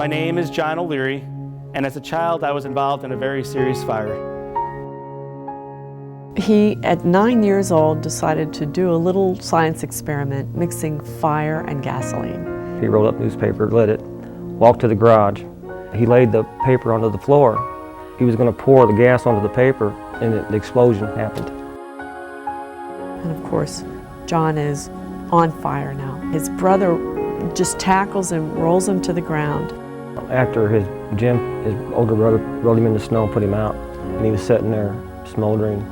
name is John O'Leary, and as a child I was involved in a very serious fire. He, at 9 years old, decided to do a little science experiment mixing fire and gasoline. He rolled up newspaper, lit it, walked to the garage. He laid the paper onto the floor. He was going to pour the gas onto the paper, and the explosion happened. And of course, John is on fire now. His brother just tackles him, rolls him to the ground. After his older brother, rolled him in the snow and put him out, and he was sitting there smoldering.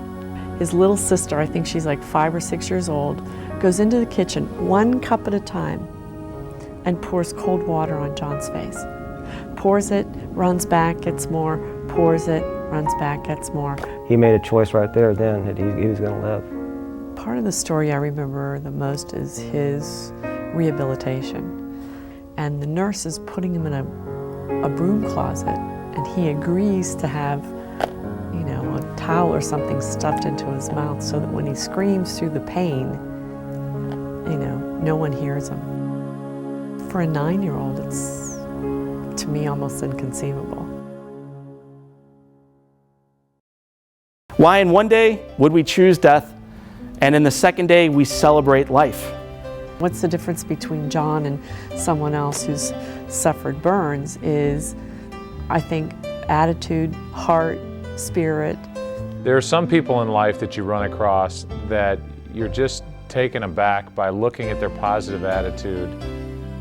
His little sister, I think she's like 5 or 6 years old, goes into the kitchen 1 cup at a time and pours cold water on John's face. Pours it, runs back, gets more, pours it, runs back, gets more. He made a choice right there then that he was going to live. Part of the story I remember the most is his rehabilitation. And the nurse is putting him in a broom closet, and he agrees to have, you know, a towel or something stuffed into his mouth so that when he screams through the pain, you know, no one hears him. For a 9-year-old, it's, to me, almost inconceivable. Why in one day would we choose death, and in the second day we celebrate life? What's the difference between John and someone else who's suffered burns is, I think, attitude, heart, spirit. There are some people in life that you run across that you're just taken aback by looking at their positive attitude,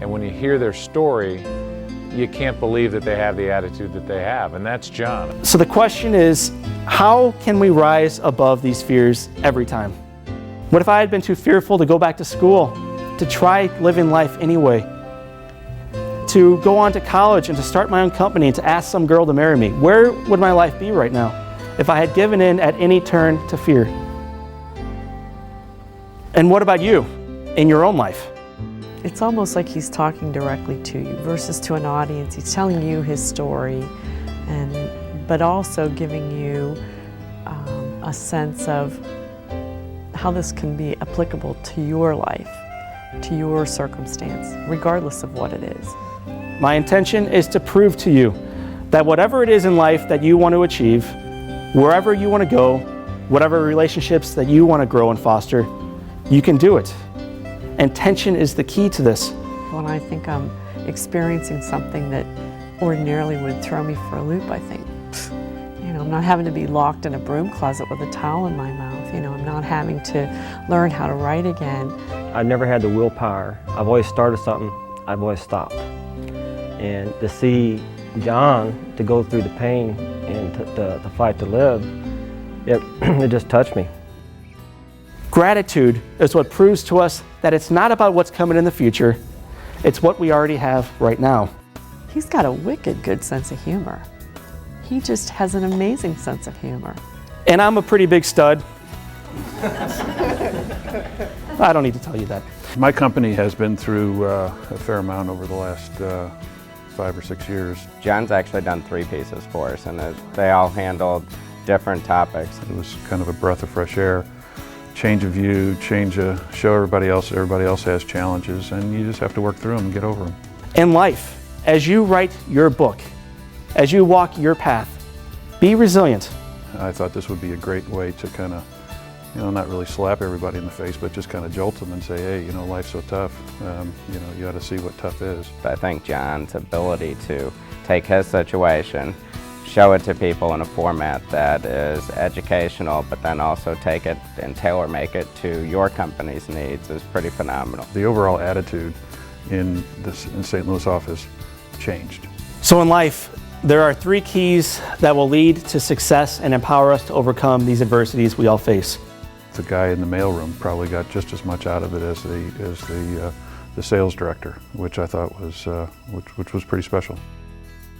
and when you hear their story, you can't believe that they have the attitude that they have, and that's John. So the question is, how can we rise above these fears every time? What if I had been too fearful to go back to school, to try living life anyway, to go on to college and to start my own company and to ask some girl to marry me? Where would my life be right now if I had given in at any turn to fear? And what about you in your own life? It's almost like he's talking directly to you versus to an audience. He's telling you his story, but also giving you a sense of how this can be applicable to your life, to your circumstance, regardless of what it is. My intention is to prove to you that whatever it is in life that you want to achieve, wherever you want to go, whatever relationships that you want to grow and foster, you can do it. Intention is the key to this. When I think I'm experiencing something that ordinarily would throw me for a loop, I think, you know, I'm not having to be locked in a broom closet with a towel in my mouth. You know, I'm not having to learn how to write again. I've never had the willpower. I've always started something, I've always stopped. And to see John, to go through the pain and to fight to live, it just touched me. Gratitude is what proves to us that it's not about what's coming in the future, it's what we already have right now. He's got a wicked good sense of humor. He just has an amazing sense of humor. And I'm a pretty big stud. I don't need to tell you that. My company has been through a fair amount over the last 5 or 6 years. John's actually done 3 pieces for us, and they all handled different topics. It was kind of a breath of fresh air, change of view, show everybody else has challenges, and you just have to work through them and get over them. In life, as you write your book, as you walk your path, be resilient. I thought this would be a great way to kind of, you know, not really slap everybody in the face, but just kind of jolt them and say, hey, you know, life's so tough. You know, you ought to see what tough is. I think John's ability to take his situation, show it to people in a format that is educational, but then also take it and tailor-make it to your company's needs is pretty phenomenal. The overall attitude in St. Louis office changed. So in life, there are 3 keys that will lead to success and empower us to overcome these adversities we all face. The guy in the mailroom probably got just as much out of it as the sales director, which I thought was which was pretty special.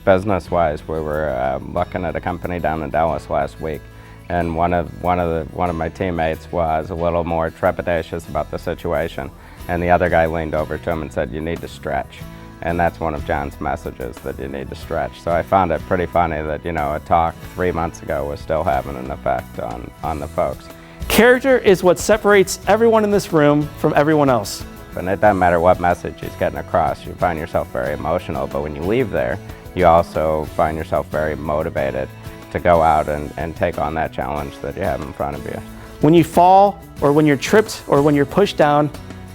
Business-wise, we were looking at a company down in Dallas last week, and one of my teammates was a little more trepidatious about the situation, and the other guy leaned over to him and said, "You need to stretch." And that's one of John's messages, that you need to stretch. So I found it pretty funny that, you know, a talk 3 months ago was still having an effect on the folks. Character is what separates everyone in this room from everyone else. And it doesn't matter what message he's getting across, you find yourself very emotional, but when you leave there, you also find yourself very motivated to go out and take on that challenge that you have in front of you. When you fall, or when you're tripped, or when you're pushed down,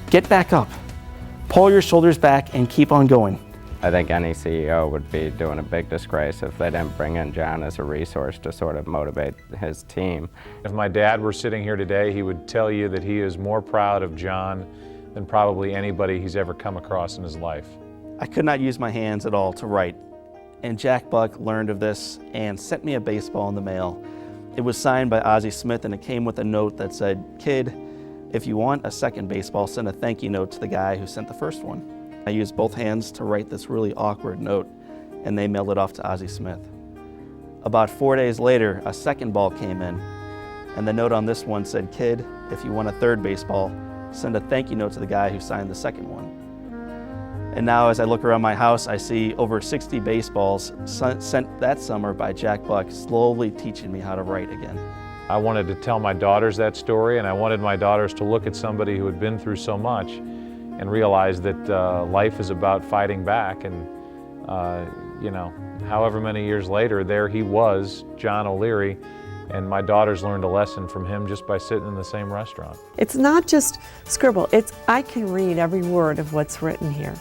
get back up. Pull your shoulders back and keep on going. I think any CEO would be doing a big disgrace if they didn't bring in John as a resource to sort of motivate his team. If my dad were sitting here today, he would tell you that he is more proud of John than probably anybody he's ever come across in his life. I could not use my hands at all to write, and Jack Buck learned of this and sent me a baseball in the mail. It was signed by Ozzie Smith, and it came with a note that said, "Kid, if you want a second baseball, send a thank you note to the guy who sent the first one." I used both hands to write this really awkward note, and they mailed it off to Ozzie Smith. About 4 days later, a second ball came in, and the note on this one said, "Kid, if you want a third baseball, send a thank you note to the guy who signed the second one." And now as I look around my house, I see over 60 baseballs sent that summer by Jack Buck, slowly teaching me how to write again. I wanted to tell my daughters that story, and I wanted my daughters to look at somebody who had been through so much and realize that life is about fighting back. And you know, however many years later, there he was, John O'Leary, and my daughters learned a lesson from him just by sitting in the same restaurant. It's not just scribble, it's I can read every word of what's written here.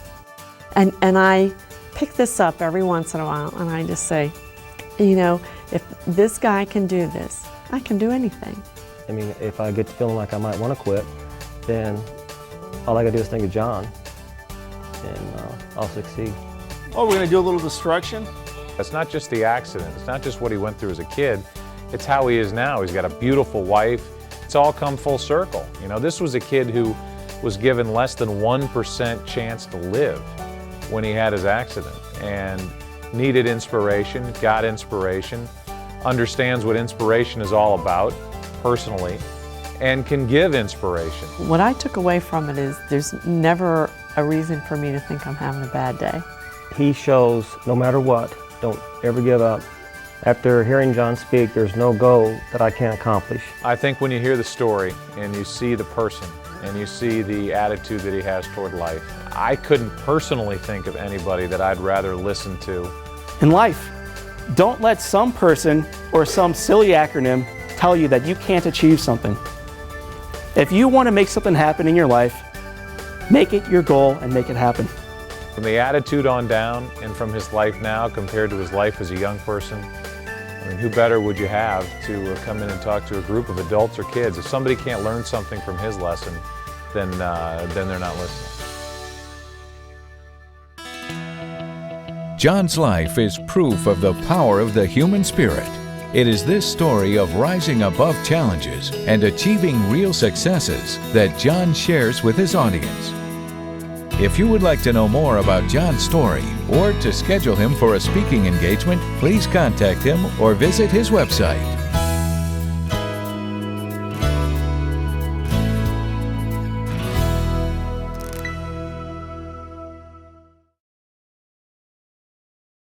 And I pick this up every once in a while and I just say, you know, if this guy can do this, I can do anything. I mean, if I get to feeling like I might want to quit, then all I gotta do is think of John, and I'll succeed. Oh, we're gonna do a little destruction? It's not just the accident, it's not just what he went through as a kid, it's how he is now. He's got a beautiful wife. It's all come full circle. You know, this was a kid who was given less than 1% chance to live when he had his accident, and needed inspiration, got inspiration, understands what inspiration is all about personally, and can give inspiration. What I took away from it is there's never a reason for me to think I'm having a bad day. He shows no matter what, don't ever give up. After hearing John speak, there's no goal that I can't accomplish. I think when you hear the story and you see the person and you see the attitude that he has toward life, I couldn't personally think of anybody that I'd rather listen to. In life, don't let some person or some silly acronym tell you that you can't achieve something. If you want to make something happen in your life, make it your goal and make it happen. From the attitude on down and from his life now compared to his life as a young person, I mean, who better would you have to come in and talk to a group of adults or kids? If somebody can't learn something from his lesson, then they're not listening. John's life is proof of the power of the human spirit. It is this story of rising above challenges and achieving real successes that John shares with his audience. If you would like to know more about John's story or to schedule him for a speaking engagement, please contact him or visit his website.